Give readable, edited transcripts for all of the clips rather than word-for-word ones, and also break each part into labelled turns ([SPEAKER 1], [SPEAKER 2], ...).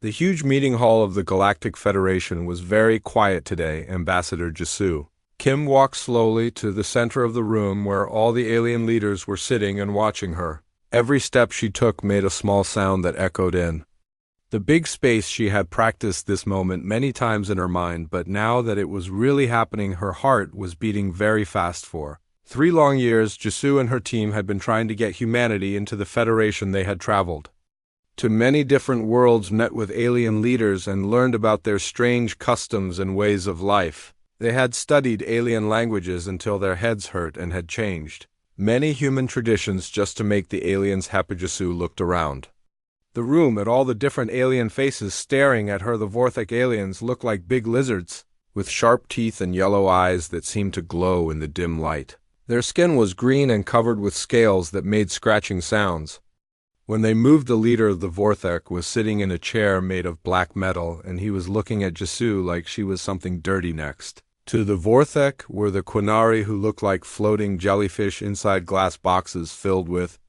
[SPEAKER 1] The huge meeting hall of the Galactic Federation was very quiet today, Ambassador Jisoo. Kim walked slowly to the center of the room where all the alien leaders were sitting and watching her. Every step she took made a small sound that echoed in the big space. She had practiced this moment many times in her mind, but now that it was really happening, her heart was beating very fast. For 3 long years, Jisoo and her team had been trying to get humanity into the Federation. They had traveled to many different worlds, met with alien leaders, and learned about their strange customs and ways of life. They had studied alien languages until their heads hurt and had changed many human traditions just to make the aliens happy. Jisoo looked around the room at all the different alien faces staring at her. The Vorthak aliens looked like big lizards, with sharp teeth and yellow eyes that seemed to glow in the dim light. Their skin was green and covered with scales that made scratching sounds. When they moved, the leader of the Vorthak was sitting in a chair made of black metal, and he was looking at Jisoo like she was something dirty. Next to the Vorthak were the Quinari, who looked like floating jellyfish inside glass boxes filled with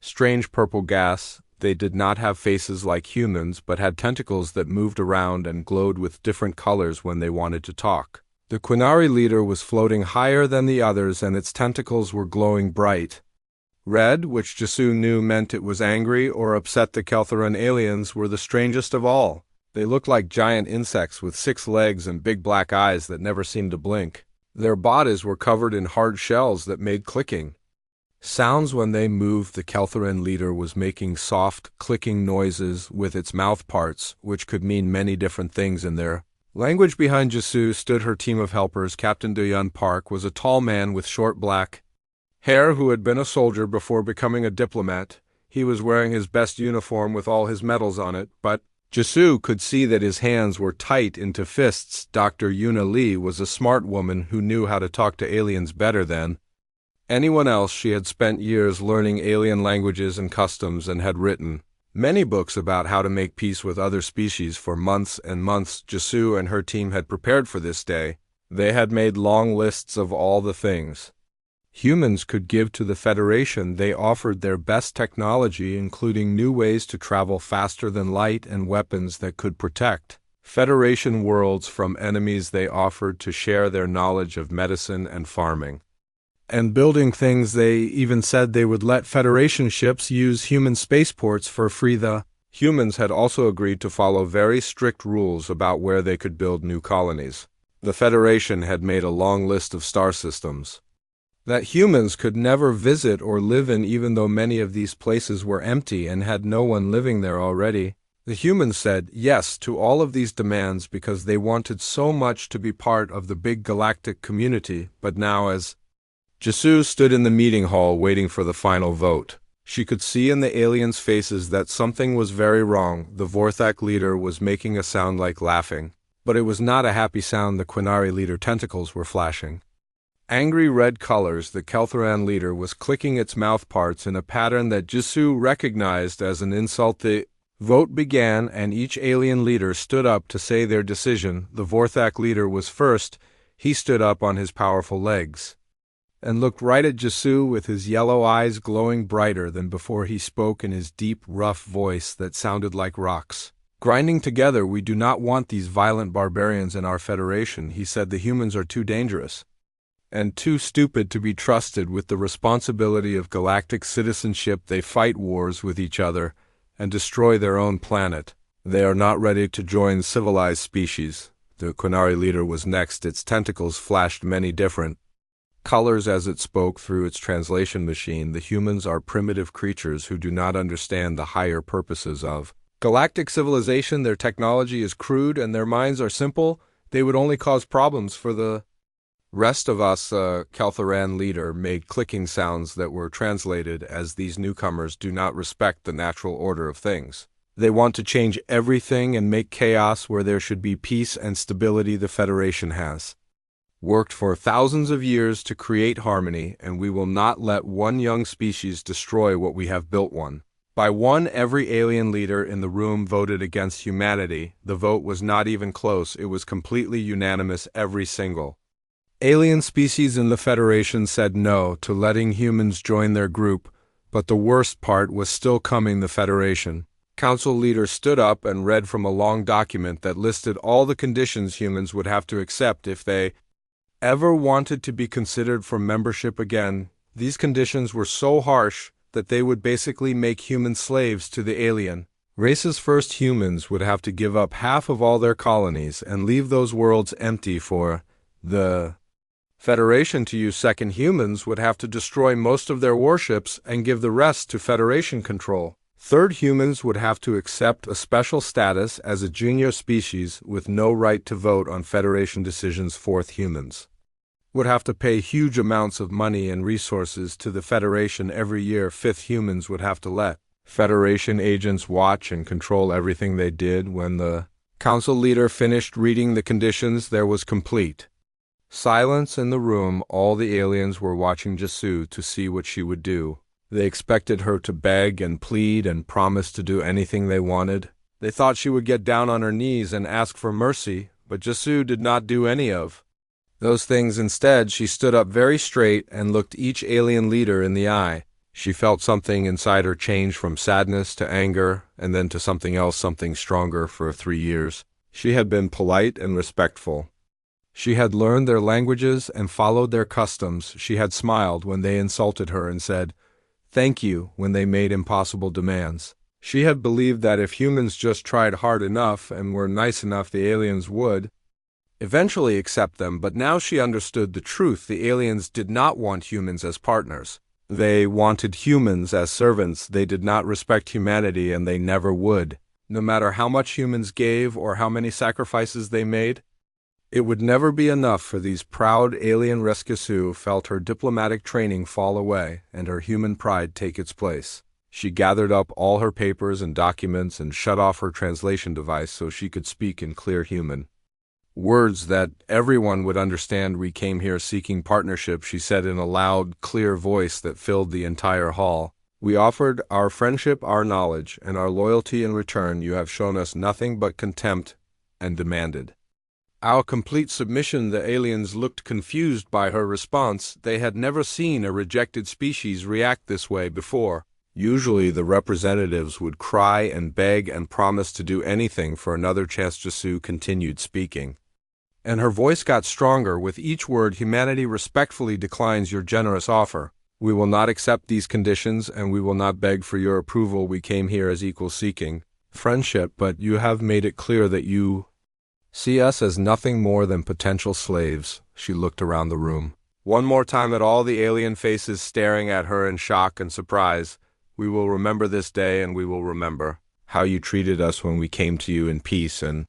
[SPEAKER 1] strange purple gas. They did not have faces like humans, but had tentacles that moved around and glowed with different colors when they wanted to talk. The Quinari leader was floating higher than the others, and its tentacles were glowing bright red, which Jisoo knew meant it was angry or upset. The Keltharan aliens were the strangest of all. They looked like giant insects with 6 legs and big black eyes that never seemed to blink. Their bodies were covered in hard shells that made clicking sounds when they moved. The Keltharan leader was making soft, clicking noises with its mouth parts, which could mean many different things in their language. Behind Jisoo stood her team of helpers. Captain Doyun Park was a tall man with short black hair who had been a soldier before becoming a diplomat. He was wearing his best uniform with all his medals on it, but Jisoo could see that his hands were tight into fists. Dr. Yuna Lee was a smart woman who knew how to talk to aliens better than anyone else. She had spent years learning alien languages and customs and had written many books about how to make peace with other species. For months and months, Jisoo and her team had prepared for this day. They had made long lists of all the things humans could give to the Federation. They offered their best technology, including new ways to travel faster than light and weapons that could protect Federation worlds from enemies. They offered to share their knowledge of medicine and farming and building things. They even said they would let Federation ships use human spaceports for free. The humans had also agreed to follow very strict rules about where they could build new colonies. The Federation had made a long list of star systems that humans could never visit or live in, even though many of these places were empty and had no one living there already. The humans said yes to all of these demands because they wanted so much to be part of the big galactic community. But now, as Jisoo stood in the meeting hall waiting for the final vote, she could see in the aliens' faces that something was very wrong. The Vorthak leader was making a sound like laughing, but it was not a happy sound. The Quinari leader tentacles were flashing angry red colors. The Keltharan leader was clicking its mouth parts in a pattern that Jisoo recognized as an insult. The vote began, and each alien leader stood up to say their decision. The Vorthak leader was first. He stood up on his powerful legs and looked right at Jisoo with his yellow eyes glowing brighter than before. He spoke in his deep, rough voice that sounded like rocks grinding together. We do not want these violent barbarians in our Federation, he said. The humans are too dangerous and too stupid to be trusted with the responsibility of galactic citizenship. They fight wars with each other and destroy their own planet. They are not ready to join civilized species. The Quinari leader was next. Its tentacles flashed many different colors as it spoke through its translation machine. The humans are primitive creatures who do not understand the higher purposes of galactic civilization. Their technology is crude and their minds are simple. They would only cause problems for the rest of us. Keltharan leader made clicking sounds that were translated as these newcomers do not respect the natural order of things. They want to change everything and make chaos where there should be peace and stability. The Federation has worked for thousands of years to create harmony, and we will not let one young species destroy what we have built. One by one, every alien leader in the room voted against humanity. The vote was not even close. It was completely unanimous. Every single alien species in the Federation said no to letting humans join their group, but the worst part was still coming. The Federation Council leader stood up and read from a long document that listed all the conditions humans would have to accept if they ever wanted to be considered for membership again. These conditions were so harsh that they would basically make human slaves to the alien races. First, humans would have to give up half of all their colonies and leave those worlds empty for the Federation to use. Second, humans would have to destroy most of their warships and give the rest to Federation control. Third, humans would have to accept a special status as a junior species with no right to vote on Federation decisions. Fourth, humans would have to pay huge amounts of money and resources to the Federation every year. Fifth, humans would have to let Federation agents watch and control everything they did. When the council leader finished reading the conditions, there was complete silence in the room. All the aliens were watching Jisoo to see what she would do. They expected her to beg and plead and promise to do anything they wanted. They thought she would get down on her knees and ask for mercy, but Jisoo did not do any of those things. Instead, she stood up very straight and looked each alien leader in the eye. She felt something inside her change from sadness to anger, and then to something else, something stronger. For 3 years, she had been polite and respectful. She had learned their languages and followed their customs. She had smiled when they insulted her and said, "Thank you," when they made impossible demands. She had believed that if humans just tried hard enough and were nice enough, the aliens would eventually accept them. But now she understood the truth. The aliens did not want humans as partners. They wanted humans as servants. They did not respect humanity, and they never would. No matter how much humans gave or how many sacrifices they made, it would never be enough for these proud alien rescuers. Felt her diplomatic training fall away and her human pride take its place. She gathered up all her papers and documents and shut off her translation device so she could speak in clear human words that everyone would understand. "We came here seeking partnership," she said in a loud, clear voice that filled the entire hall. "We offered our friendship, our knowledge, and our loyalty in return. You have shown us nothing but contempt and demanded our complete submission." The aliens looked confused by her response. They had never seen a rejected species react this way before. Usually the representatives would cry and beg and promise to do anything for another chance. Jisoo continued speaking, and her voice got stronger with each word. "Humanity respectfully declines your generous offer. We will not accept these conditions, and we will not beg for your approval. We came here as equals seeking friendship, but you have made it clear that you see us as nothing more than potential slaves." She looked around the room one more time at all the alien faces staring at her in shock and surprise. "We will remember this day, and we will remember how you treated us when we came to you in peace and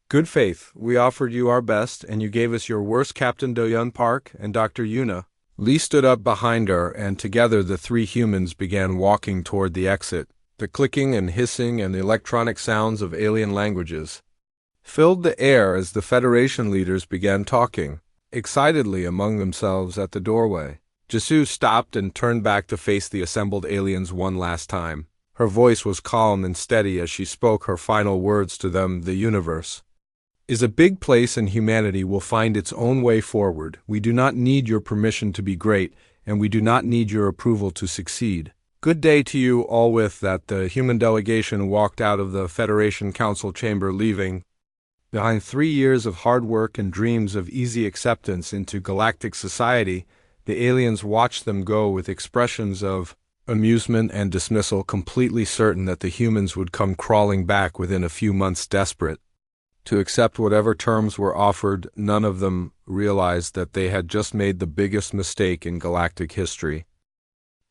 [SPEAKER 1] good faith. We offered you our best, and you gave us your worst." Captain Do-Yun Park and Dr. Yuna Lee stood up behind her, and together the three humans began walking toward the exit. The clicking and hissing and the electronic sounds of alien languages filled the air as the Federation leaders began talking excitedly among themselves at the doorway. Jisoo stopped and turned back to face the assembled aliens one last time. Her voice was calm and steady as she spoke her final words to them. "The universe is a big place, and humanity will find its own way forward. We do not need your permission to be great, and we do not need your approval to succeed. Good day to you all." With that, the human delegation walked out of the Federation Council chamber, leaving behind 3 years of hard work and dreams of easy acceptance into galactic society. The aliens watched them go with expressions of amusement and dismissal, completely certain that the humans would come crawling back within a few months, desperate to accept whatever terms were offered. None of them realized that they had just made the biggest mistake in galactic history.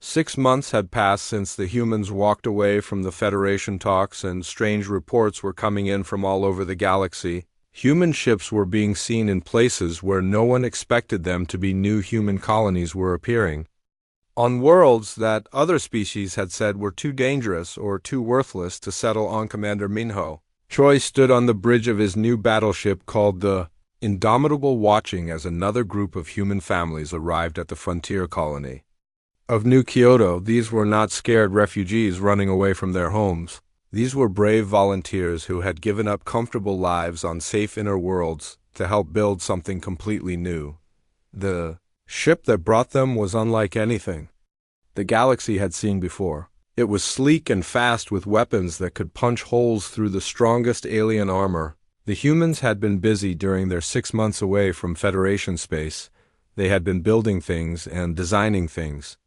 [SPEAKER 1] 6 months had passed since the humans walked away from the Federation talks, and strange reports were coming in from all over the galaxy. Human ships were being seen in places where no one expected them to be. New human colonies were appearing on worlds that other species had said were too dangerous or too worthless to settle on. Commander Minho Choi stood on the bridge of his new battleship called the Indomitable, watching as another group of human families arrived at the frontier colony of New Kyoto. These were not scared refugees running away from their homes. These were brave volunteers who had given up comfortable lives on safe inner worlds to help build something completely new. The ship that brought them was unlike anything the galaxy had seen before. It was sleek and fast with weapons that could punch holes through the strongest alien armor. The humans had been busy during their 6 months away from Federation space. They had been building things and designing things,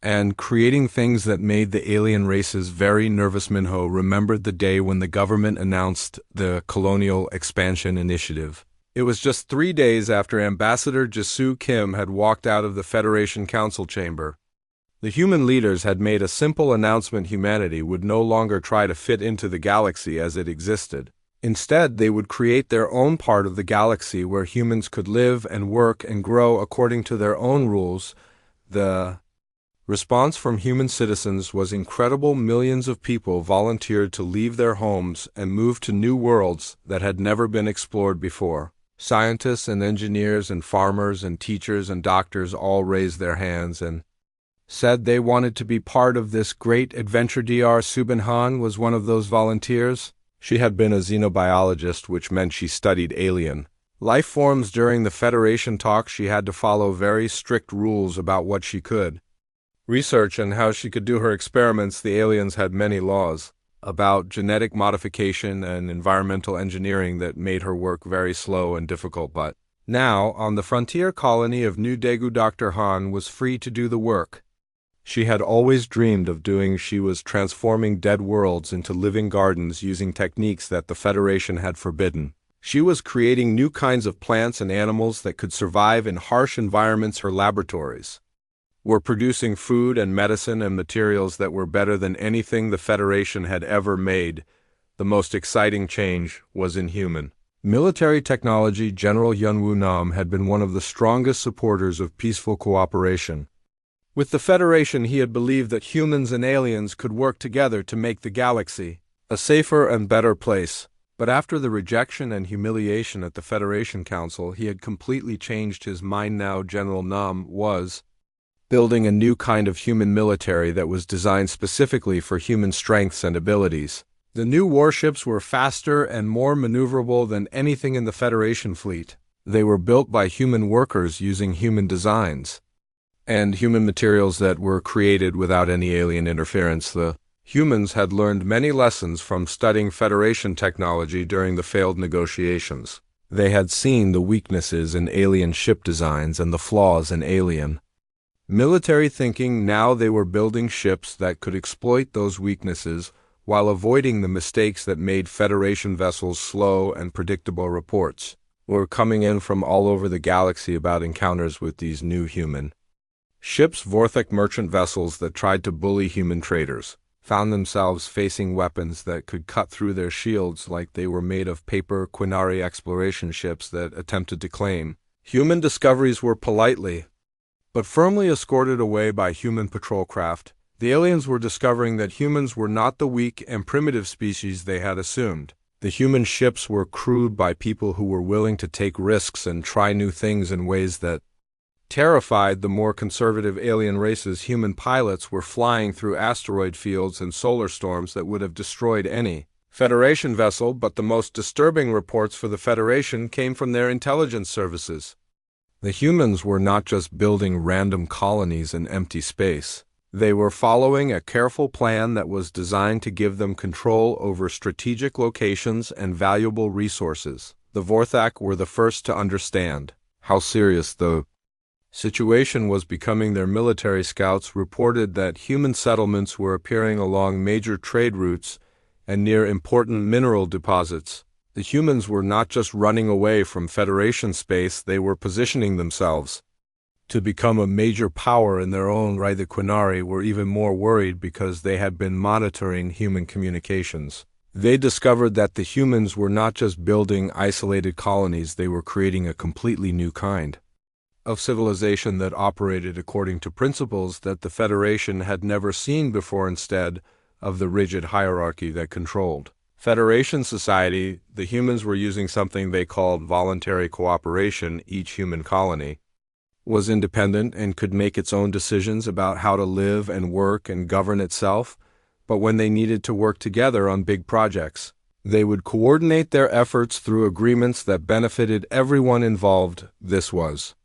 [SPEAKER 1] and creating things that made the alien races very nervous. Minho remembered the day when the government announced the Colonial Expansion Initiative. It was just 3 days after Ambassador Jisoo Kim had walked out of the Federation Council chamber. The human leaders had made a simple announcement: humanity would no longer try to fit into the galaxy as it existed. Instead, they would create their own part of the galaxy where humans could live and work and grow according to their own rules. The response from human citizens was incredible. Millions of people volunteered to leave their homes and move to new worlds that had never been explored before. Scientists and engineers and farmers and teachers and doctors all raised their hands and said they wanted to be part of this great adventure. Dr. Subinhan was one of those volunteers. She had been a xenobiologist, which meant she studied alien life forms. During the Federation talks, she had to follow very strict rules about what she could research and how she could do her experiments. The aliens had many laws about genetic modification and environmental engineering that made her work very slow and difficult. But now, on the frontier colony of New Daegu, Dr. Han was free to do the work she had always dreamed of doing. She was transforming dead worlds into living gardens using techniques that the Federation had forbidden. She was creating new kinds of plants and animals that could survive in harsh environments. Her laboratories were producing food and medicine and materials that were better than anything the Federation had ever made. The most exciting change was in human military technology. General Yunwoo Nam had been one of the strongest supporters of peaceful cooperation with the Federation. He had believed that humans and aliens could work together to make the galaxy a safer and better place. But after the rejection and humiliation at the Federation Council, he had completely changed his mind. Now General Nam was building a new kind of human military that was designed specifically for human strengths and abilities. The new warships were faster and more maneuverable than anything in the Federation fleet. They were built by human workers using human designs and human materials that were created without any alien interference. The humans had learned many lessons from studying Federation technology during the failed negotiations. They had seen the weaknesses in alien ship designs and the flaws in alien military thinking. Now they were building ships that could exploit those weaknesses while avoiding the mistakes that made Federation vessels slow and predictable. Reports were coming in from all over the galaxy about encounters with these new human ships. Vorthok merchant vessels that tried to bully human traders found themselves facing weapons that could cut through their shields like they were made of paper. Quinari exploration ships that attempted to claim human discoveries were politely but firmly escorted away by human patrol craft. The aliens were discovering that humans were not the weak and primitive species they had assumed. The human ships were crewed by people who were willing to take risks and try new things in ways that terrified the more conservative alien races. Human pilots were flying through asteroid fields and solar storms that would have destroyed any Federation vessel. But the most disturbing reports for the Federation came from their intelligence services. The humans were not just building random colonies in empty space. They were following a careful plan that was designed to give them control over strategic locations and valuable resources. The Vorthok were the first to understand how serious the situation was becoming. Their military scouts reported that human settlements were appearing along major trade routes and near important mineral deposits. The humans were not just running away from Federation space, they were positioning themselves to become a major power in their own right. The Quinari were even more worried because they had been monitoring human communications. They discovered that the humans were not just building isolated colonies, they were creating a completely new kind of civilization that operated according to principles that the Federation had never seen before. Instead of the rigid hierarchy that controlled Federation society, the humans were using something they called voluntary cooperation. Each human colony was independent and could make its own decisions about how to live and work and govern itself, but when they needed to work together on big projects, they would coordinate their efforts through agreements that benefited everyone involved. This was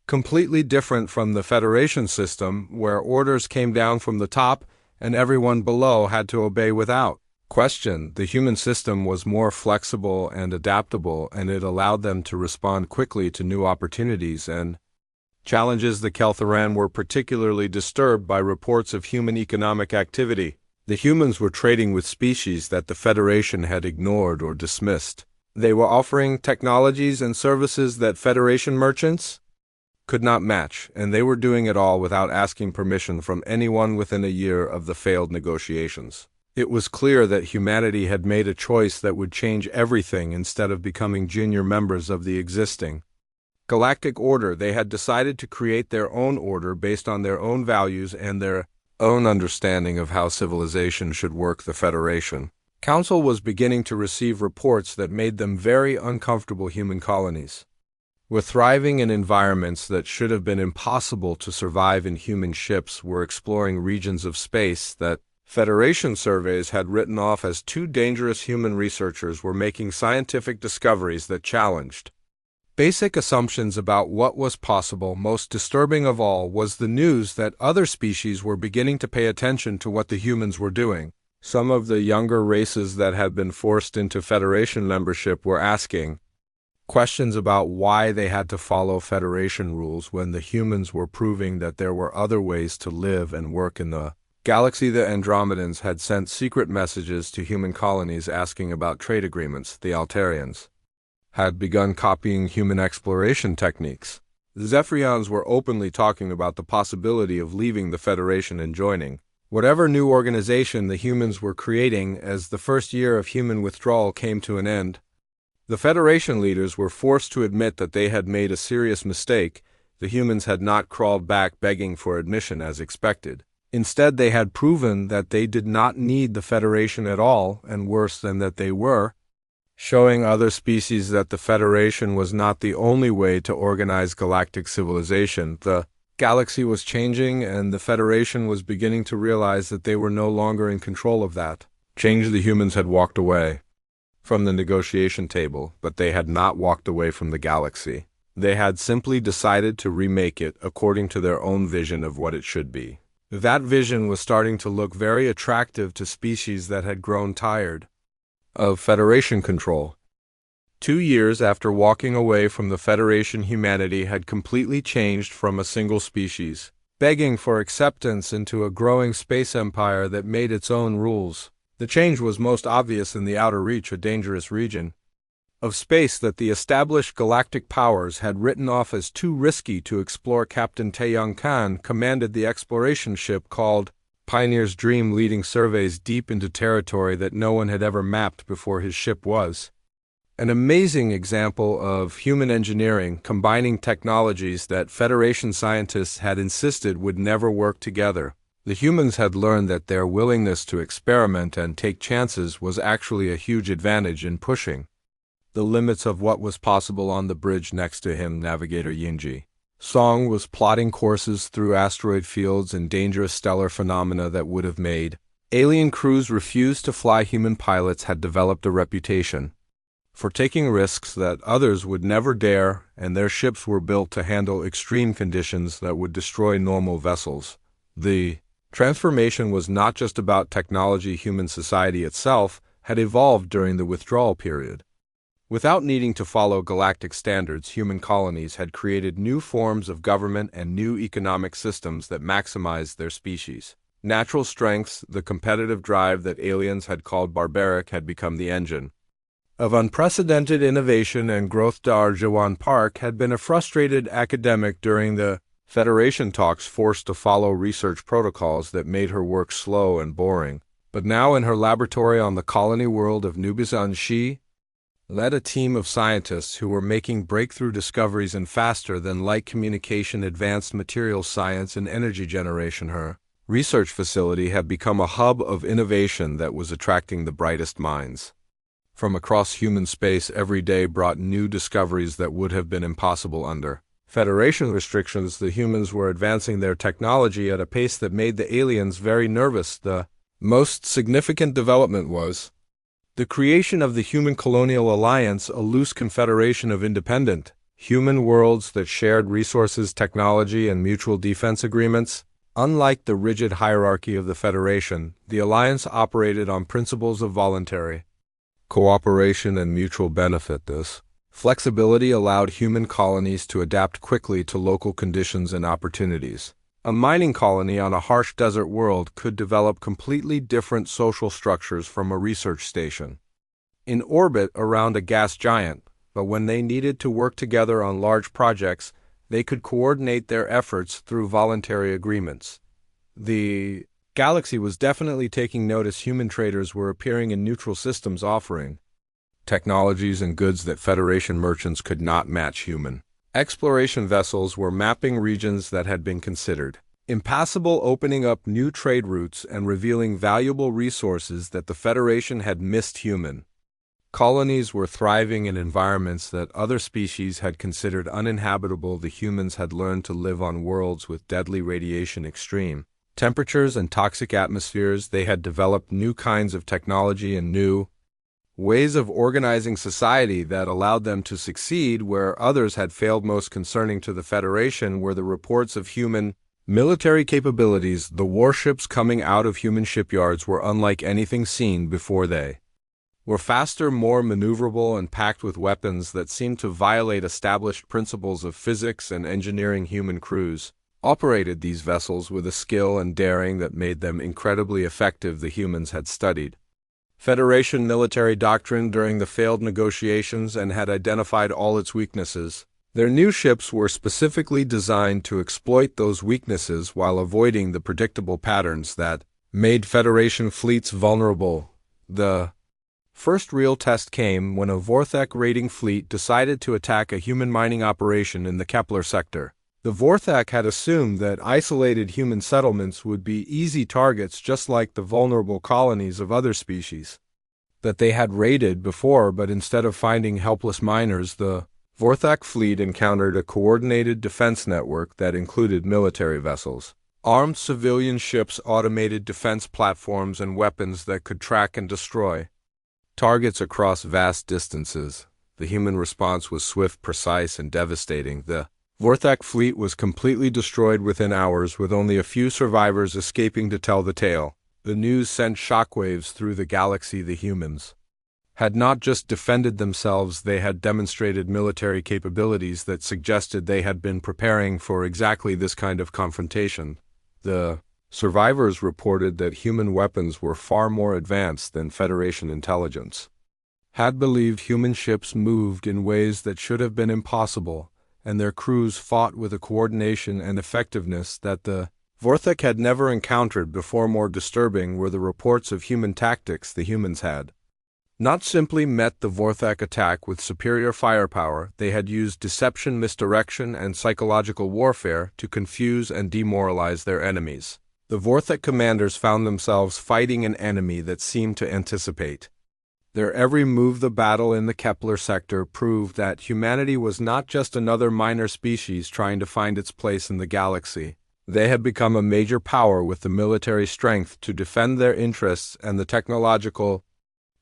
[SPEAKER 1] completely different from the Federation system, where orders came down from the top and everyone below had to obey without question. The human system was more flexible and adaptable, and it allowed them to respond quickly to new opportunities and challenges. The Kelthoran were particularly disturbed by reports of human economic activity. The humans were trading with species that the Federation had ignored or dismissed. They were offering technologies and services that Federation merchants could not match, and they were doing it all without asking permission from anyone within a year of the failed negotiations. It was clear that humanity had made a choice that would change everything instead of becoming junior members of the existing Galactic Order. They had decided to create their own order based on their own values and their own understanding of how civilization should work. The Federation Council was beginning to receive reports that made them very uncomfortable. Human colonies were thriving in environments that should have been impossible to survive in. Human ships were exploring regions of space that Federation surveys had written off as too dangerous. Human researchers were making scientific discoveries that challenged basic assumptions about what was possible. Most disturbing of all was the news that other species were beginning to pay attention to what the humans were doing. Some of the younger races that had been forced into Federation membership were asking questions about why they had to follow Federation rules when the humans were proving that there were other ways to live and work in the galaxy. The Andromedans had sent secret messages to human colonies asking about trade agreements. The Altarians had begun copying human exploration techniques. The Zephyrians were openly talking about the possibility of leaving the Federation and joining whatever new organization the humans were creating. As the first year of human withdrawal came to an end, the Federation leaders were forced to admit that they had made a serious mistake. The humans had not crawled back begging for admission as expected. Instead, they had proven that they did not need the Federation at all, and worse than that, they were showing other species that the Federation was not the only way to organize galactic civilization. The galaxy was changing, and the Federation was beginning to realize that they were no longer in control of that change. The humans had walked away from the negotiation table, but they had not walked away from the galaxy. They had simply decided to remake it according to their own vision of what it should be. That vision was starting to look very attractive to species that had grown tired of Federation control. 2 years after walking away from the Federation, humanity had completely changed from a single species, begging for acceptance, into a growing space empire that made its own rules. The change was most obvious in the outer reach, a dangerous region of space that the established galactic powers had written off as too risky to explore. Captain Taeyong Khan commanded the exploration ship called Pioneer's Dream, leading surveys deep into territory that no one had ever mapped before. His ship was an amazing example of human engineering, combining technologies that Federation scientists had insisted would never work together. The humans had learned that their willingness to experiment and take chances was actually a huge advantage in pushing the limits of what was possible. On the bridge next to him, Navigator Yinji Song was plotting courses through asteroid fields and dangerous stellar phenomena that would have made alien crews refuse to fly. Human pilots had developed a reputation for taking risks that others would never dare, and their ships were built to handle extreme conditions that would destroy normal vessels. The transformation was not just about technology. Human society itself had evolved during the withdrawal period. Without needing to follow galactic standards, human colonies had created new forms of government and new economic systems that maximized their species' natural strengths. The competitive drive that aliens had called barbaric had become the engine of unprecedented innovation and growth. Darjawan Park had been a frustrated academic during the Federation talks, forced to follow research protocols that made her work slow and boring. But now, in her laboratory on the colony world of Nubizan, she led a team of scientists who were making breakthrough discoveries in faster-than-light communication, advanced materials science, and energy generation. Her research facility had become a hub of innovation that was attracting the brightest minds from across human space. Every day brought new discoveries that would have been impossible under Federation restrictions. The humans were advancing their technology at a pace that made the aliens very nervous. The most significant development was the creation of the Human Colonial Alliance, a loose confederation of independent human worlds that shared resources, technology, and mutual defense agreements. Unlike the rigid hierarchy of the Federation, the Alliance operated on principles of voluntary cooperation and mutual benefit. This flexibility allowed human colonies to adapt quickly to local conditions and opportunities. A mining colony on a harsh desert world could develop completely different social structures from a research station in orbit around a gas giant, but when they needed to work together on large projects, they could coordinate their efforts through voluntary agreements. The galaxy was definitely taking notice. Human traders were appearing in neutral systems offering technologies and goods that Federation merchants could not match. Human exploration vessels were mapping regions that had been considered impassable, opening up new trade routes and revealing valuable resources that the Federation had missed. Human colonies were thriving in environments that other species had considered uninhabitable. The humans had learned to live on worlds with deadly radiation, extreme temperatures, and toxic atmospheres. They had developed new kinds of technology and new ways of organizing society that allowed them to succeed where others had failed. Most concerning to the Federation were the reports of human military capabilities. The warships coming out of human shipyards were unlike anything seen before. They were faster, more maneuverable, and packed with weapons that seemed to violate established principles of physics and engineering. Human crews operated these vessels with a skill and daring that made them incredibly effective. The humans had studied Federation military doctrine during the failed negotiations and had identified all its weaknesses. Their new ships were specifically designed to exploit those weaknesses while avoiding the predictable patterns that made Federation fleets vulnerable. The first real test came when a Vorthek raiding fleet decided to attack a human mining operation in the Kepler sector. The Vorthek had assumed that isolated human settlements would be easy targets, just like the vulnerable colonies of other species that they had raided before, but instead of finding helpless miners, the Vorthek fleet encountered a coordinated defense network that included military vessels, armed civilian ships, automated defense platforms, and weapons that could track and destroy targets across vast distances. The human response was swift, precise, and devastating. The Vorthek fleet was completely destroyed within hours, with only a few survivors escaping to tell the tale. The news sent shockwaves through the galaxy. The humans had not just defended themselves, they had demonstrated military capabilities that suggested they had been preparing for exactly this kind of confrontation. The survivors reported that human weapons were far more advanced than Federation intelligence had believed. Human ships moved in ways that should have been impossible, and their crews fought with a coordination and effectiveness that the Vorthek had never encountered before. More disturbing were the reports of human tactics. The humans had not simply met the Vorthek attack with superior firepower, they had used deception, misdirection, and psychological warfare to confuse and demoralize their enemies. The Vorthek commanders found themselves fighting an enemy that seemed to anticipate their every move. The battle in the Kepler sector proved that humanity was not just another minor species trying to find its place in the galaxy. They had become a major power with the military strength to defend their interests and the technological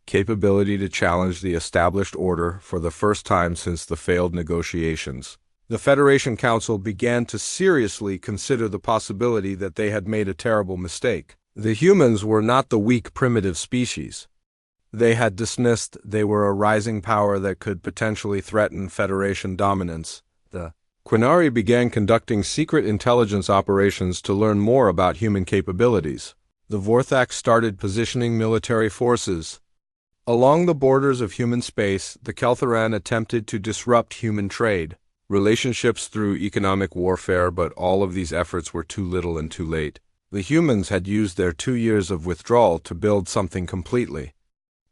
[SPEAKER 1] capability to challenge the established order. For the first time since the failed negotiations, the Federation Council began to seriously consider the possibility that they had made a terrible mistake. The humans were not the weak, primitive species they had dismissed. They were a rising power that could potentially threaten Federation dominance. The Quinari began conducting secret intelligence operations to learn more about human capabilities. The Vorthak started positioning military forces along the borders of human space. The Keltharan attempted to disrupt human trade relationships through economic warfare, but all of these efforts were too little and too late. The humans had used their 2 years of withdrawal to build something completely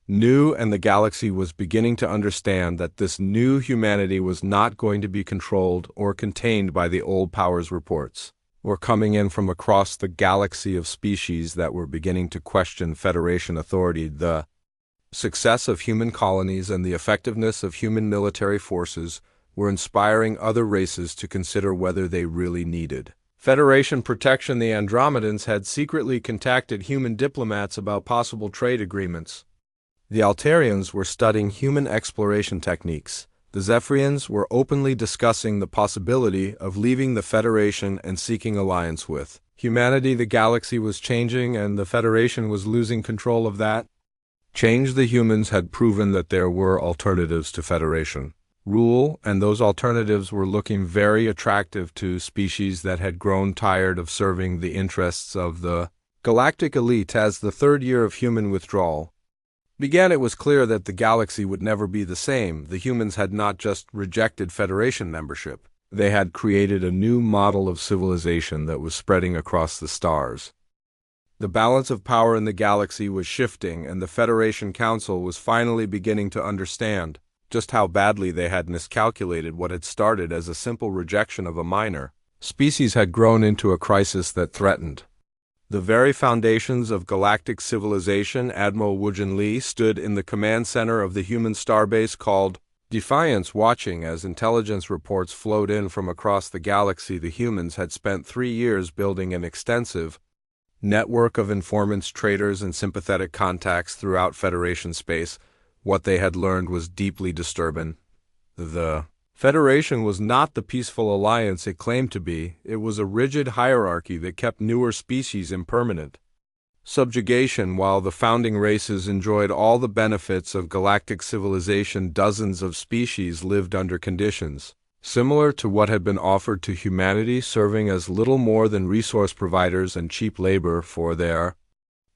[SPEAKER 1] new, and the galaxy was beginning to understand that this new humanity was not going to be controlled or contained by the old powers. Reports were coming in from across the galaxy of species that were beginning to question Federation authority. The success of human colonies and the effectiveness of human military forces were inspiring other races to consider whether they really needed Federation protection. The Andromedans had secretly contacted human diplomats about possible trade agreements. The Altarians were studying human exploration techniques. The Zephyrians were openly discussing the possibility of leaving the Federation and seeking alliance with humanity. The galaxy was changing, and the Federation was losing control of that change. The humans had proven that there were alternatives to Federation rule, and those alternatives were looking very attractive to species that had grown tired of serving the interests of the galactic elite. As the third year of human withdrawal began, it was clear that the galaxy would never be the same. The humans had not just rejected Federation membership. They had created a new model of civilization that was spreading across the stars. The balance of power in the galaxy was shifting, and the Federation Council was finally beginning to understand just how badly they had miscalculated. What had started as a simple rejection of a minor species had grown into a crisis that threatened the very foundations of galactic civilization. Admiral Wujin Li stood in the command center of the human starbase called Defiance, watching as intelligence reports flowed in from across the galaxy. The humans had spent 3 years building an extensive network of informants, traitors, and sympathetic contacts throughout Federation space. What they had learned was deeply disturbing. The Federation was not the peaceful alliance it claimed to be. It was a rigid hierarchy that kept newer species in permanent subjugation. While the founding races enjoyed all the benefits of galactic civilization, dozens of species lived under conditions similar to what had been offered to humanity, serving as little more than resource providers and cheap labor for their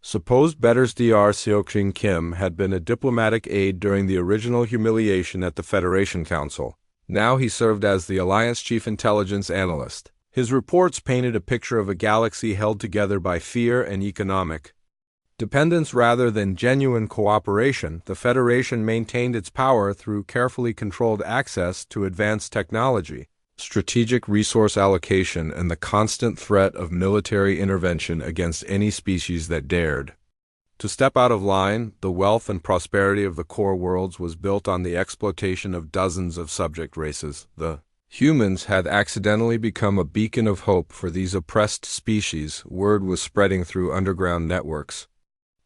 [SPEAKER 1] supposed betters. Dr. Seokjin Kim had been a diplomatic aide during the original humiliation at the Federation Council. Now he served as the Alliance Chief Intelligence Analyst. His reports painted a picture of a galaxy held together by fear and economic dependence rather than genuine cooperation. The Federation maintained its power through carefully controlled access to advanced technology, strategic resource allocation, and the constant threat of military intervention against any species that dared to step out of line. The wealth and prosperity of the core worlds was built on the exploitation of dozens of subject races. The humans had accidentally become a beacon of hope for these oppressed species. Word was spreading through underground networks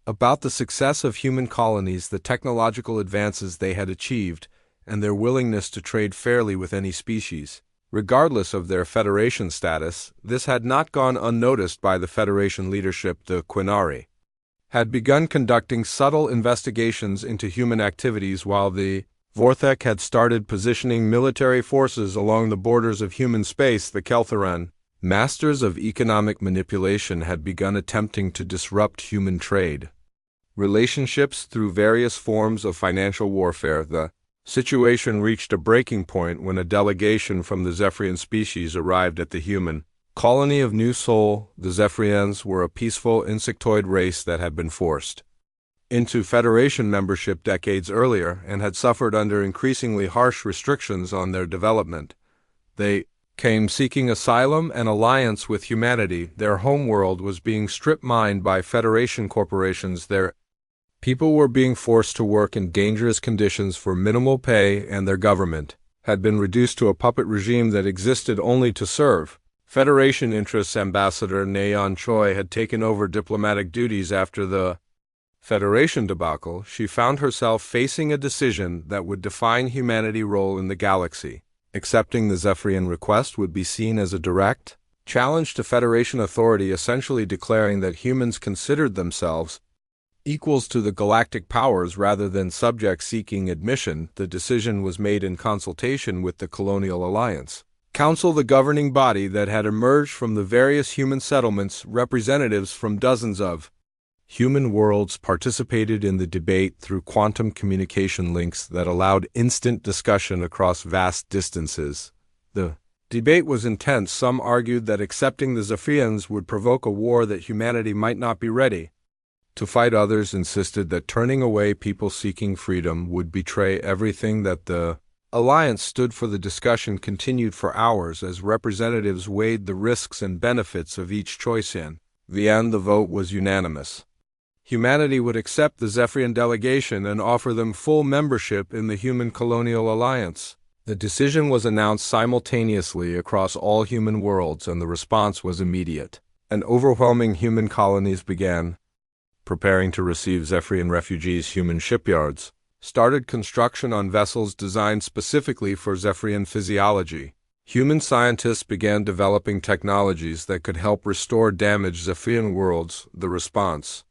[SPEAKER 1] about the success of human colonies, the technological advances they had achieved, and their willingness to trade fairly with any species, regardless of their Federation status. This had not gone unnoticed by the Federation leadership. The Quinari had begun conducting subtle investigations into human activities, while the Vorthek had started positioning military forces along the borders of human space. The Keltheran, masters of economic manipulation, had begun attempting to disrupt human trade relationships through various forms of financial warfare. The situation reached a breaking point when a delegation from the Zephyrian species arrived at the human colony of New Sol. The Zephyrians were a peaceful insectoid race that had been forced into Federation membership decades earlier and had suffered under increasingly harsh restrictions on their development. They came seeking asylum and alliance with humanity. Their homeworld was being strip-mined by Federation corporations. Their people were being forced to work in dangerous conditions for minimal pay, and their government had been reduced to a puppet regime that existed only to serve Federation interests. Ambassador Nayeon Choi had taken over diplomatic duties after the Federation debacle. She found herself facing a decision that would define humanity's role in the galaxy. Accepting the Zephyrian request would be seen as a direct challenge to Federation authority, essentially declaring that humans considered themselves equals to the galactic powers rather than subjects seeking admission. The decision was made in consultation with the Colonial Alliance Council, the governing body that had emerged from the various human settlements. Representatives from dozens of human worlds participated in the debate through quantum communication links that allowed instant discussion across vast distances. The debate was intense. Some argued that accepting the Zephyrians would provoke a war that humanity might not be ready to fight. Others insisted that turning away people seeking freedom would betray everything that the Alliance stood for. The discussion continued for hours as representatives weighed the risks and benefits of each choice. In the end, the vote was unanimous. Humanity would accept the Zephyrian delegation and offer them full membership in the Human Colonial Alliance. The decision was announced simultaneously across all human worlds, and the response was immediate. An overwhelming human colonies began preparing to receive Zephyrian refugees. Human shipyards started construction on vessels designed specifically for Zephyrian physiology. Human scientists began developing technologies that could help restore damaged Zephyrian worlds. The response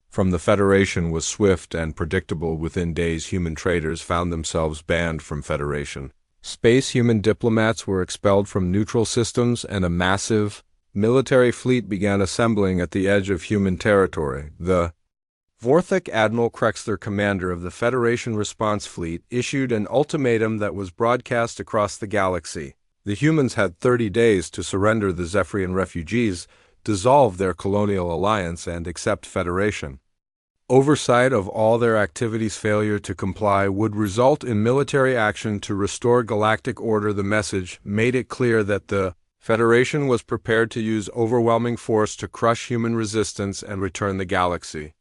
[SPEAKER 1] from the Federation was swift and predictable. Within days, human traders found themselves banned from Federation. Space human diplomats were expelled from neutral systems, and a massive military fleet began assembling at the edge of human territory. The Vorthik Admiral Krexler, commander of the Federation Response Fleet, issued an ultimatum that was broadcast across the galaxy. The humans had 30 days to surrender the Zephyrian refugees, dissolve their colonial alliance, and accept Federation. Oversight of all their activities. Failure to comply would result in military action to restore galactic order. The message made it clear that the Federation was prepared to use overwhelming force to crush human resistance and return the galaxy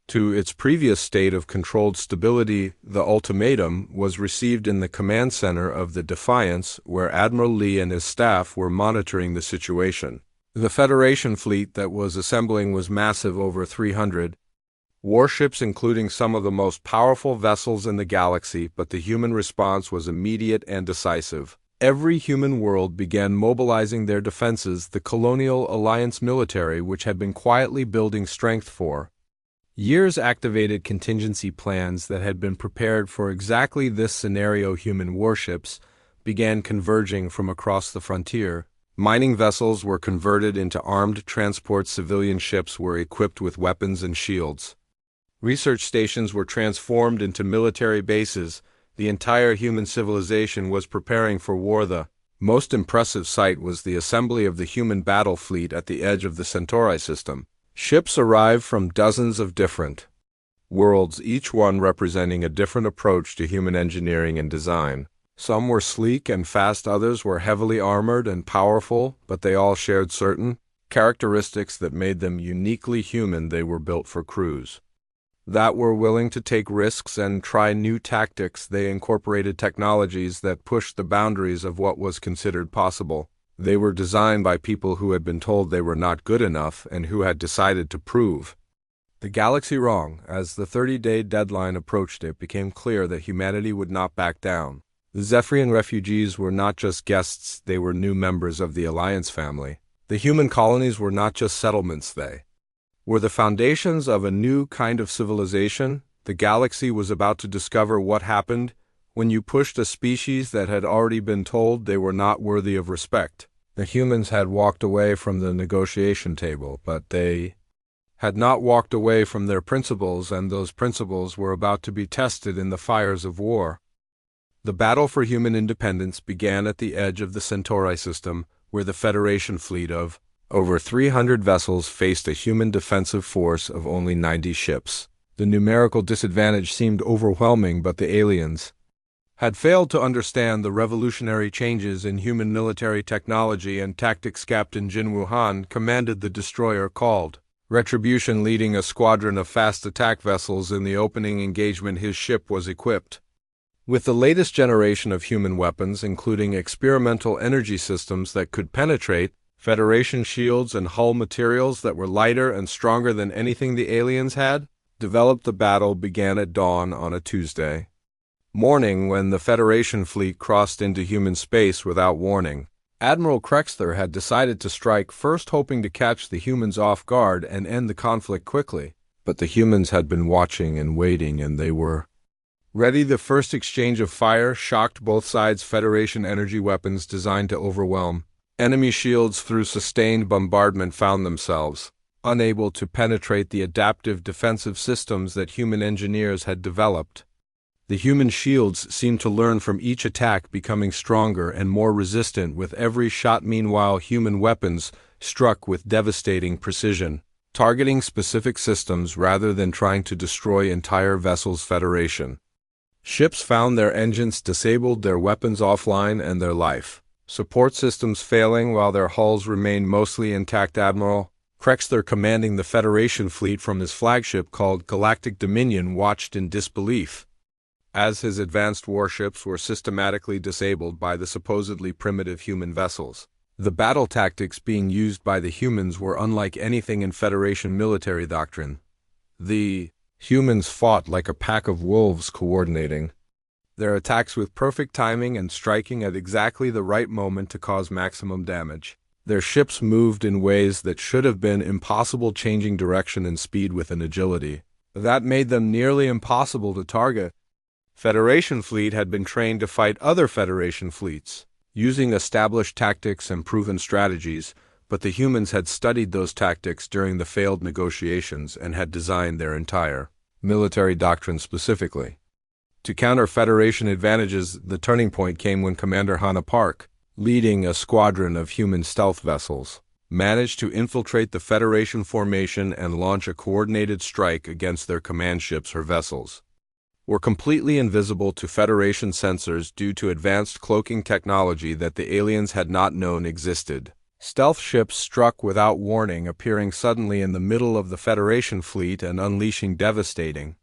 [SPEAKER 1] to its previous state of controlled stability. The ultimatum was received in the command center of the Defiance, where Admiral Lee and his staff were monitoring the situation. The Federation fleet that was assembling was massive, over 300 warships, including some of the most powerful vessels in the galaxy, but the human response was immediate and decisive. Every human world began mobilizing their defenses. The Colonial Alliance military, which had been quietly building strength for years, activated contingency plans that had been prepared for exactly this scenario. Human warships began converging from across the frontier. Mining vessels were converted into armed transports. Civilian ships were equipped with weapons and shields. Research stations were transformed into military bases. The entire human civilization was preparing for war. The most impressive sight was the assembly of the human battle fleet at the edge of the Centauri system. Ships arrived from dozens of different worlds, each one representing a different approach to human engineering and design. Some were sleek and fast, others were heavily armored and powerful, but they all shared certain characteristics that made them uniquely human. They were built for crews that were willing to take risks and try new tactics. They incorporated technologies that pushed the boundaries of what was considered possible. They were designed by people who had been told they were not good enough and who had decided to prove the galaxy wrong. As the 30-day deadline approached, it became clear that humanity would not back down. The Zephyrian refugees were not just guests, they were new members of the Alliance family. The human colonies were not just settlements, they were the foundations of a new kind of civilization. The galaxy was about to discover what happened when you pushed a species that had already been told they were not worthy of respect. The humans had walked away from the negotiation table, but they had not walked away from their principles, and those principles were about to be tested in the fires of war. The battle for human independence began at the edge of the Centauri system, where the Federation fleet of over 300 vessels faced a human defensive force of only 90 ships. The numerical disadvantage seemed overwhelming, but the aliens had failed to understand the revolutionary changes in human military technology and tactics. Captain Jin Wuhan commanded the destroyer called Retribution, leading a squadron of fast attack vessels. In the opening engagement, his ship was equipped with the latest generation of human weapons, including experimental energy systems that could penetrate Federation shields and hull materials that were lighter and stronger than anything the aliens had developed. The battle began at dawn on a Tuesday morning when the Federation fleet crossed into human space without warning. Admiral Krexler had decided to strike first, hoping to catch the humans off guard and end the conflict quickly. But the humans had been watching and waiting, and they were ready. The first exchange of fire shocked both sides. Federation energy weapons designed to overwhelm enemy shields through sustained bombardment found themselves unable to penetrate the adaptive defensive systems that human engineers had developed. The human shields seemed to learn from each attack, becoming stronger and more resistant with every shot. Meanwhile, human weapons struck with devastating precision, targeting specific systems rather than trying to destroy entire vessels. Federation ships found their engines disabled, their weapons offline, and their life support systems failing while their hulls remained mostly intact. Admiral Krexler, commanding the Federation fleet from his flagship called Galactic Dominion, watched in disbelief as his advanced warships were systematically disabled by the supposedly primitive human vessels. The battle tactics being used by the humans were unlike anything in Federation military doctrine. The Humans fought like a pack of wolves, coordinating their attacks with perfect timing and striking at exactly the right moment to cause maximum damage. Their ships moved in ways that should have been impossible, changing direction and speed with an agility that made them nearly impossible to target. Federation fleet had been trained to fight other Federation fleets, using established tactics and proven strategies, but the humans had studied those tactics during the failed negotiations and had designed their entire military doctrine specifically to counter Federation advantages. The turning point came when Commander Hannah Park, leading a squadron of human stealth vessels, managed to infiltrate the Federation formation and launch a coordinated strike against their command ships. Her vessels were completely invisible to Federation sensors due to advanced cloaking technology that the aliens had not known existed. Stealth ships struck without warning, appearing suddenly in the middle of the Federation fleet and unleashing devastating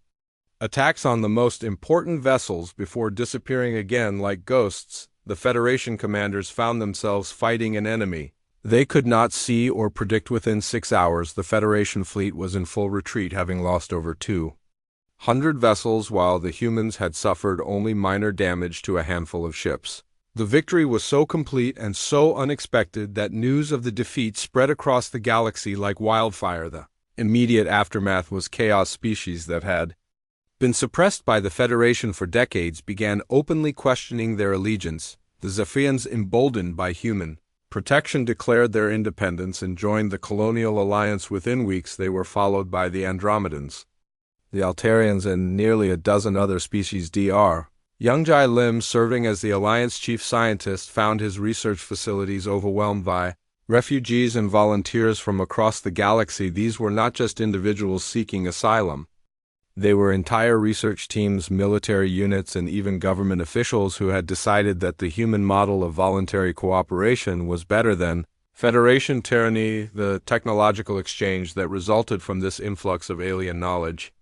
[SPEAKER 1] attacks on the most important vessels before disappearing again like ghosts. The Federation commanders found themselves fighting an enemy they could not see or predict. Within 6 hours, the Federation fleet was in full retreat, having lost over 200 vessels, while the humans had suffered only minor damage to a handful of ships. The victory was so complete and so unexpected that news of the defeat spread across the galaxy like wildfire. The immediate aftermath was chaos. Species that had been suppressed by the Federation for decades began openly questioning their allegiance. The Zephyrians, emboldened by human protection, declared their independence and joined the colonial alliance. Within weeks, they were followed by the Andromedans, the Altarians, and nearly a dozen other species. Dr. Youngjai Lim, serving as the Alliance chief scientist, found his research facilities overwhelmed by refugees and volunteers from across the galaxy. These were not just individuals seeking asylum. They were entire research teams, military units, and even government officials who had decided that the human model of voluntary cooperation was better than Federation tyranny. The technological exchange that resulted from this influx of alien knowledge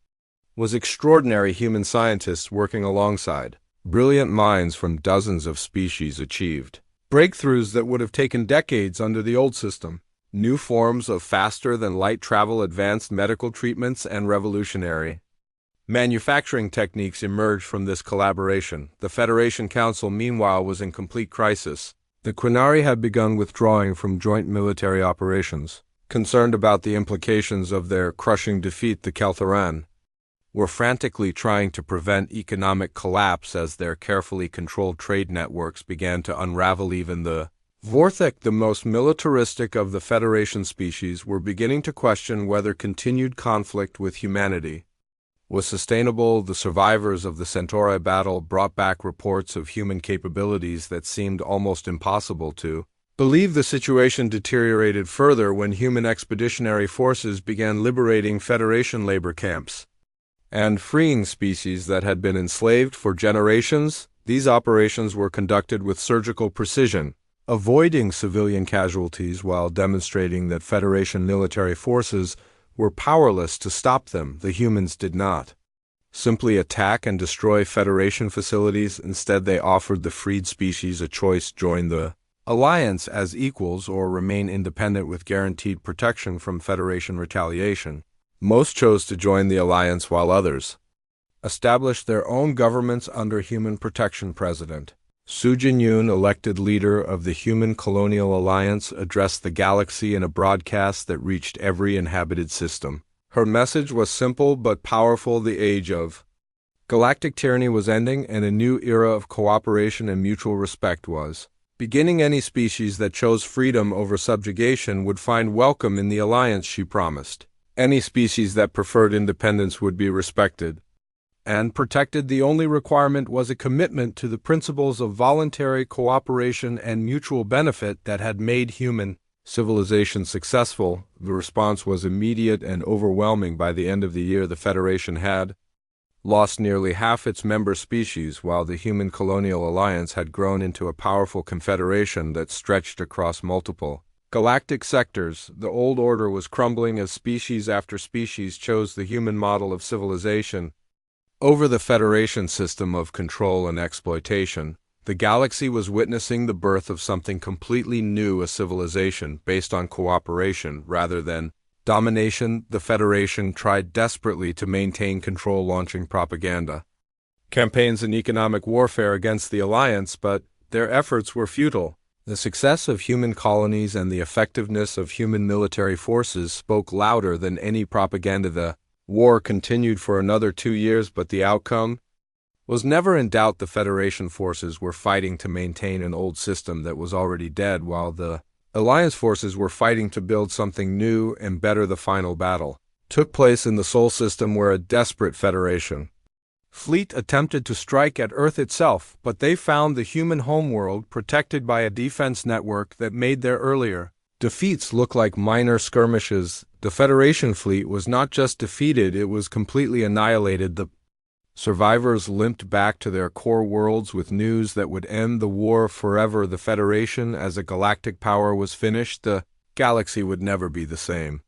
[SPEAKER 1] was extraordinary. Human scientists working alongside brilliant minds from dozens of species achieved breakthroughs that would have taken decades under the old system. New forms of faster-than-light travel, advanced medical treatments, and revolutionary manufacturing techniques emerged from this collaboration. The Federation Council, meanwhile, was in complete crisis. The Quinari had begun withdrawing from joint military operations. Concerned about the implications of their crushing defeat, the Keltharan were frantically trying to prevent economic collapse as their carefully controlled trade networks began to unravel. Even the Vorthek, the most militaristic of the Federation species, were beginning to question whether continued conflict with humanity was sustainable. The survivors of the Centauri battle brought back reports of human capabilities that seemed almost impossible to believe. The situation deteriorated further when human expeditionary forces began liberating Federation labor camps and freeing species that had been enslaved for generations. These operations were conducted with surgical precision, avoiding civilian casualties while demonstrating that Federation military forces were powerless to stop them. The humans did not simply attack and destroy Federation facilities. Instead, they offered the freed species a choice: join the alliance as equals or remain independent with guaranteed protection from Federation retaliation. Most chose to join the alliance, while others established their own governments under human protection. President Su Jinyun, elected leader of the Human Colonial Alliance, addressed the galaxy in a broadcast that reached every inhabited system. Her message was simple but powerful: the age of galactic tyranny was ending, and a new era of cooperation and mutual respect was beginning. Any species that chose freedom over subjugation would find welcome in the alliance, she promised. Any species that preferred independence would be respected and protected. The only requirement was a commitment to the principles of voluntary cooperation and mutual benefit that had made human civilization successful. The response was immediate and overwhelming. By the end of the year, the Federation had lost nearly half its member species, while the Human Colonial Alliance had grown into a powerful confederation that stretched across multiple galactic sectors. The old order was crumbling as species after species chose the human model of civilization over the Federation system of control and exploitation. The galaxy was witnessing the birth of something completely new: a civilization based on cooperation rather than domination, the Federation tried desperately to maintain control, launching propaganda campaigns and economic warfare against the Alliance, but their efforts were futile. The success of human colonies and the effectiveness of human military forces spoke louder than any propaganda. The war continued for another 2 years, but the outcome was never in doubt. The Federation forces were fighting to maintain an old system that was already dead, while the Alliance forces were fighting to build something new and better. The final battle took place in the Sol system, where a desperate Federation fleet attempted to strike at Earth itself, but they found the human homeworld protected by a defense network that made their earlier defeats look like minor skirmishes. The Federation fleet was not just defeated, it was completely annihilated. The survivors limped back to their core worlds with news that would end the war forever. The Federation, as a galactic power, was finished. The galaxy would never be the same.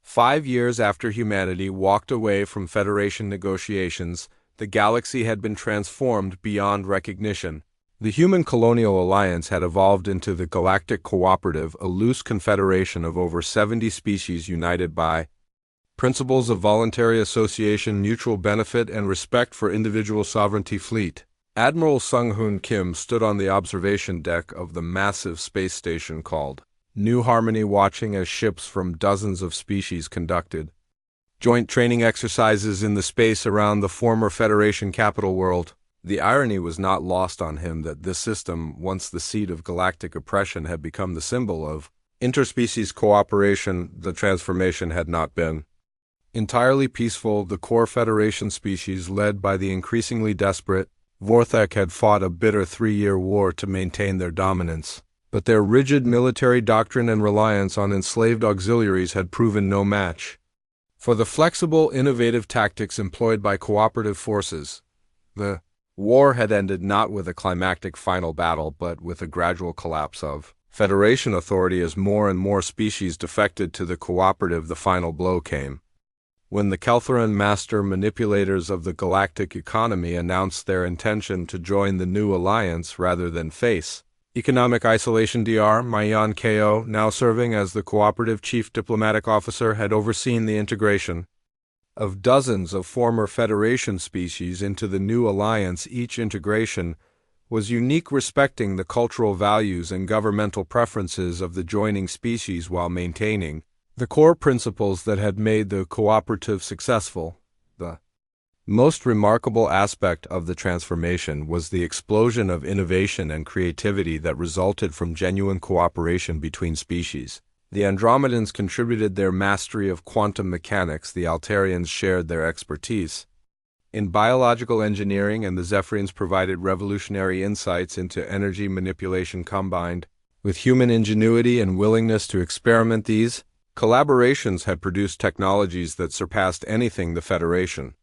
[SPEAKER 1] 5 years after humanity walked away from Federation negotiations, the galaxy had been transformed beyond recognition. The Human Colonial Alliance had evolved into the Galactic Cooperative, a loose confederation of over 70 species united by principles of voluntary association, mutual benefit, and respect for individual sovereignty. Fleet Admiral Sung-Hoon Kim stood on the observation deck of the massive space station called New Harmony, watching as ships from dozens of species conducted joint training exercises in the space around the former Federation capital world. The irony was not lost on him that this system, once the seat of galactic oppression, had become the symbol of interspecies cooperation. The transformation had not been entirely peaceful. The core Federation species, led by the increasingly desperate Vorthek, had fought a bitter 3-year war to maintain their dominance, but their rigid military doctrine and reliance on enslaved auxiliaries had proven no match for the flexible, innovative tactics employed by cooperative forces. The war had ended not with a climactic final battle, but with a gradual collapse of Federation authority as more and more species defected to the cooperative. The final blow came when the Keltheran master manipulators of the galactic economy announced their intention to join the new alliance rather than face economic isolation. Dr. Mayan Ko, now serving as the cooperative chief diplomatic officer, had overseen the integration of dozens of former Federation species into the new alliance. Each integration was unique, respecting the cultural values and governmental preferences of the joining species while maintaining the core principles that had made the cooperative successful. The most remarkable aspect of the transformation was the explosion of innovation and creativity that resulted from genuine cooperation between species. The Andromedans contributed their mastery of quantum mechanics, the Altarians shared their expertise in biological engineering, and the Zephyrians provided revolutionary insights into energy manipulation. Combined with human ingenuity and willingness to experiment, these collaborations had produced technologies that surpassed anything the Federation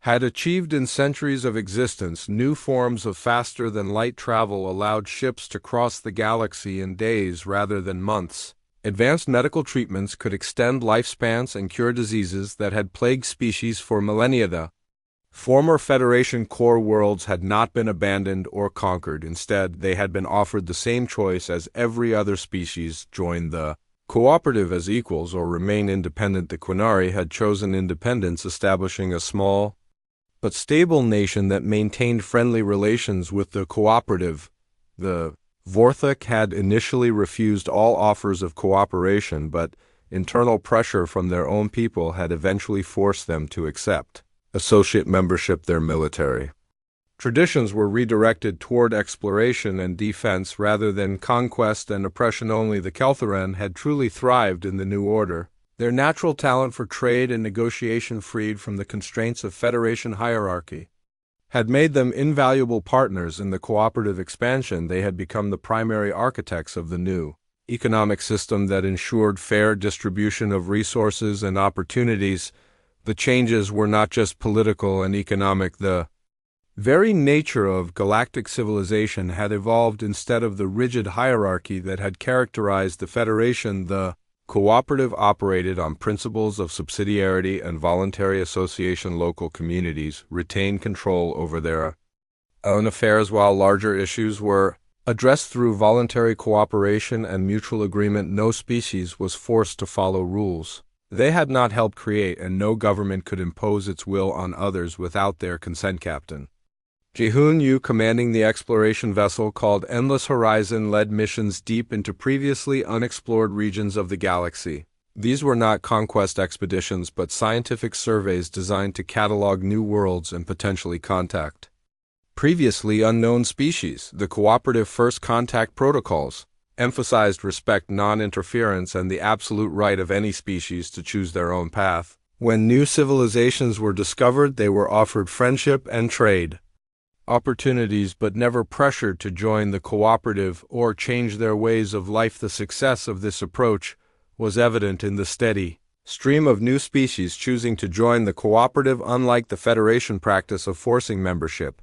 [SPEAKER 1] had achieved in centuries of existence. New forms of faster-than-light travel allowed ships to cross the galaxy in days rather than months. Advanced medical treatments could extend lifespans and cure diseases that had plagued species for millennia. The former Federation core worlds had not been abandoned or conquered. Instead, they had been offered the same choice as every other species: join the cooperative as equals or remain independent. The Quinari had chosen independence, establishing a small but stable nation that maintained friendly relations with the cooperative. The Vorthek had initially refused all offers of cooperation, but internal pressure from their own people had eventually forced them to accept associate membership. Their military traditions were redirected toward exploration and defense rather than conquest and oppression. Only the Keltheran had truly thrived in the new order. Their natural talent for trade and negotiation, freed from the constraints of Federation hierarchy, had made them invaluable partners in the cooperative expansion. They had become the primary architects of the new economic system that ensured fair distribution of resources and opportunities. The changes were not just political and economic. The very nature of galactic civilization had evolved. Instead of the rigid hierarchy that had characterized the Federation, the cooperative operated on principles of subsidiarity and voluntary association. Local communities retained control over their own affairs, while larger issues were addressed through voluntary cooperation and mutual agreement. No species was forced to follow rules They had not helped create, and no government could impose its will on others without their consent. Captain Ji-hoon Yu, commanding the exploration vessel called Endless Horizon, led missions deep into previously unexplored regions of the galaxy. These were not conquest expeditions but scientific surveys designed to catalog new worlds and potentially contact previously unknown species. The cooperative first contact protocols emphasized respect, non-interference, and the absolute right of any species to choose their own path. When new civilizations were discovered, they were offered friendship and trade opportunities but never pressured to join the cooperative or change their ways of life. The success of this approach was evident in the steady stream of new species choosing to join the cooperative, unlike the Federation practice of forcing membership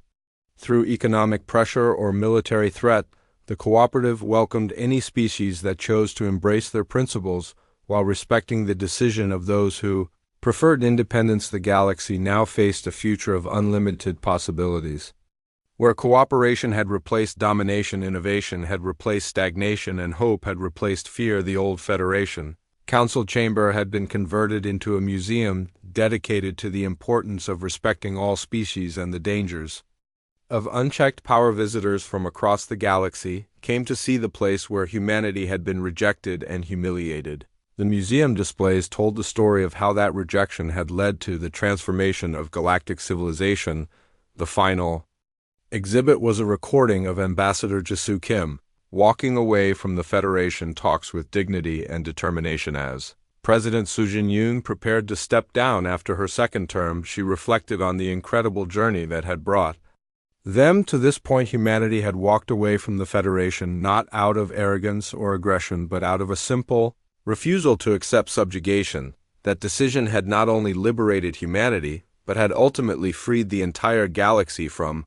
[SPEAKER 1] through economic pressure or military threat. The cooperative welcomed any species that chose to embrace their principles while respecting the decision of those who preferred independence. The galaxy now faced a future of unlimited possibilities, where cooperation had replaced domination, innovation had replaced stagnation, and hope had replaced fear. The old Federation Council Chamber had been converted into a museum dedicated to the importance of respecting all species and the dangers of unchecked power. Visitors from across the galaxy came to see the place where humanity had been rejected and humiliated. The museum displays told the story of how that rejection had led to the transformation of galactic civilization. The final exhibit was a recording of Ambassador Jisoo Kim walking away from the Federation talks with dignity and determination. As President Soo Jin-yoon prepared to step down after her second term, she reflected on the incredible journey that had brought them to this point. Humanity had walked away from the Federation not out of arrogance or aggression but out of a simple refusal to accept subjugation. That decision had not only liberated humanity but had ultimately freed the entire galaxy from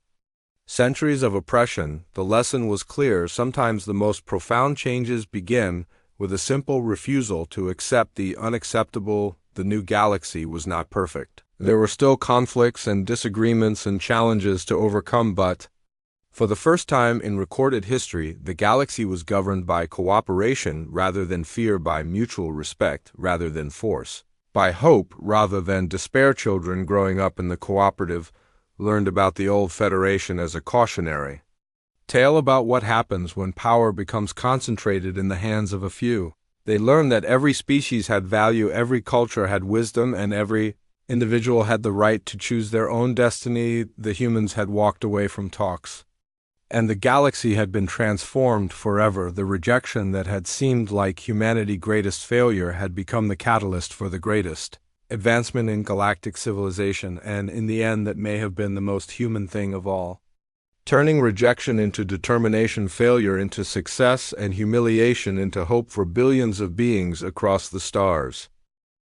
[SPEAKER 1] centuries of oppression. The lesson was clear: sometimes the most profound changes begin with a simple refusal to accept the unacceptable. The new galaxy was not perfect. There were still conflicts and disagreements and challenges to overcome, but for the first time in recorded history, the galaxy was governed by cooperation rather than fear, by mutual respect rather than force, by hope rather than despair. Children growing up in the cooperative learned about the old Federation as a cautionary tale about what happens when power becomes concentrated in the hands of a few. They learned that every species had value, every culture had wisdom, and every individual had the right to choose their own destiny. The humans had walked away from talks, and the galaxy had been transformed forever. The rejection that had seemed like humanity's greatest failure had become the catalyst for the greatest advancement in galactic civilization, and in the end that may have been the most human thing of all, turning rejection into determination, failure into success, and humiliation into hope for billions of beings across the stars.